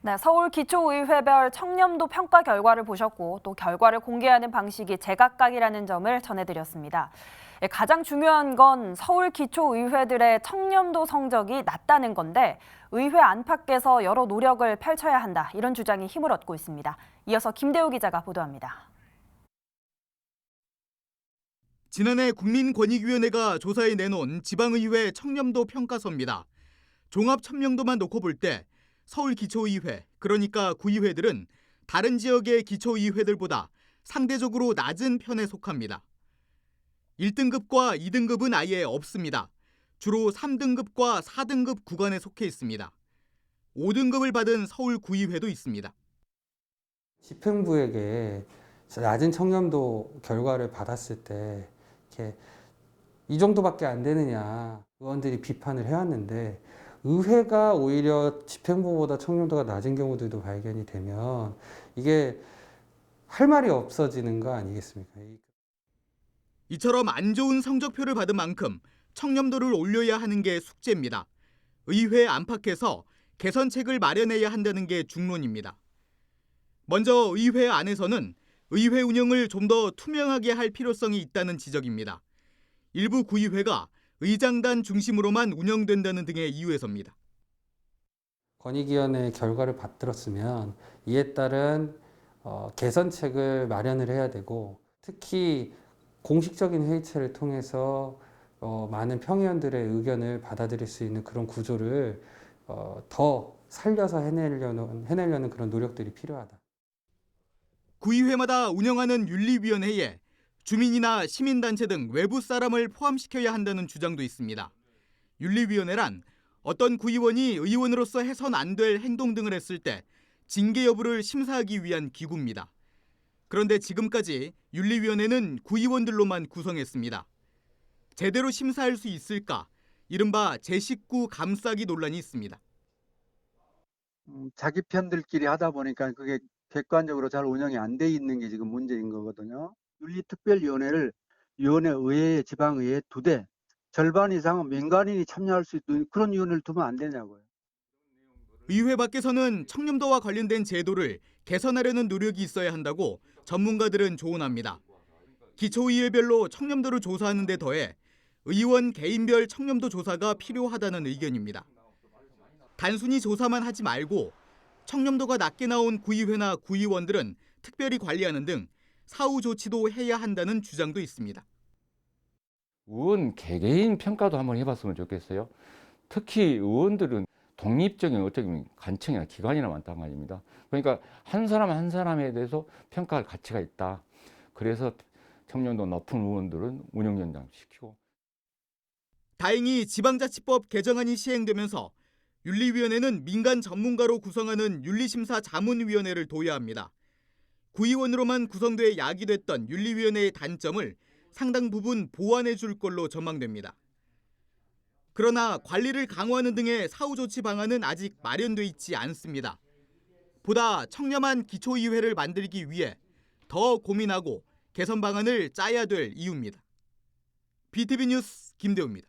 네, 서울기초의회별 청렴도 평가 결과를 보셨고 또 결과를 공개하는 방식이 제각각이라는 점을 전해드렸습니다. 가장 중요한 건 서울기초의회들의 청렴도 성적이 낮다는 건데 의회 안팎에서 여러 노력을 펼쳐야 한다, 이런 주장이 힘을 얻고 있습니다. 이어서 김대우 기자가 보도합니다. 지난해 국민권익위원회가 조사에 내놓은 지방의회 청렴도 평가서입니다. 종합 청렴도만 놓고 볼 때 서울기초의회, 그러니까 구의회들은 다른 지역의 기초의회들보다 상대적으로 낮은 편에 속합니다. 1등급과 2등급은 아예 없습니다. 주로 3등급과 4등급 구간에 속해 있습니다. 5등급을 받은 서울구의회도 있습니다. 집행부에게 낮은 청렴도 결과를 받았을 때 이렇게 이 정도밖에 안 되느냐 의원들이 비판을 해왔는데, 의회가 오히려 집행부보다 청렴도가 낮은 경우들도 발견이 되면 이게 할 말이 없어지는 거 아니겠습니까? 이처럼 안 좋은 성적표를 받은 만큼 청렴도를 올려야 하는 게 숙제입니다. 의회 안팎에서 개선책을 마련해야 한다는 게 중론입니다. 먼저 의회 안에서는 의회 운영을 좀 더 투명하게 할 필요성이 있다는 지적입니다. 일부 구의회가 의장단 중심으로만 운영된다는 등의 이유에서입니다. 권익위원회 결과를 받들었으면 이에 따른 개선책을 마련을 해야 되고, 특히 공식적인 회의체를 통해서 많은 평의원들의 의견을 받아들일 수 있는 그런 구조를 더 살려서 해내려는 그런 노력들이 필요하다. 구의회마다 운영하는 윤리위원회에 주민이나 시민단체 등 외부 사람을 포함시켜야 한다는 주장도 있습니다. 윤리위원회란 어떤 구의원이 의원으로서 해선 안 될 행동 등을 했을 때 징계 여부를 심사하기 위한 기구입니다. 그런데 지금까지 윤리위원회는 구의원들로만 구성했습니다. 제대로 심사할 수 있을까? 이른바 제19 감싸기 논란이 있습니다. 자기 편들끼리 하다 보니까 그게 객관적으로 잘 운영이 안 돼 있는 게 지금 문제인 거거든요. 윤리특별위원회를 의회, 지방의회 2대, 절반 이상은 민간인이 참여할 수 있는 그런 위원회를 두면 안 되냐고요. 의회 밖에서는 청렴도와 관련된 제도를 개선하려는 노력이 있어야 한다고 전문가들은 조언합니다. 기초의회별로 청렴도를 조사하는 데 더해 의원 개인별 청렴도 조사가 필요하다는 의견입니다. 단순히 조사만 하지 말고 청렴도가 낮게 나온 구의회나 구의원들은 특별히 관리하는 등 사후 조치도 해야 한다는 주장도 있습니다. 의원 개개인 평가도 한번 해봤으면 좋겠어요. 특히 의원들은 독립적인 어쩌면 관청이나 기관이나 마찬가지입니다. 그러니까 한 사람 한 사람에 대해서 평가할 가치가 있다. 그래서 청렴도 높은 의원들은 운영 연장시키고. 다행히 지방자치법 개정안이 시행되면서 윤리위원회는 민간 전문가로 구성하는 윤리심사자문위원회를 둬야 합니다. 구의원으로만 구성돼 야기됐던 윤리위원회의 단점을 상당 부분 보완해 줄 걸로 전망됩니다. 그러나 관리를 강화하는 등의 사후 조치 방안은 아직 마련돼 있지 않습니다. 보다 청렴한 기초의회를 만들기 위해 더 고민하고 개선 방안을 짜야 될 이유입니다. BTV 뉴스 김대우입니다.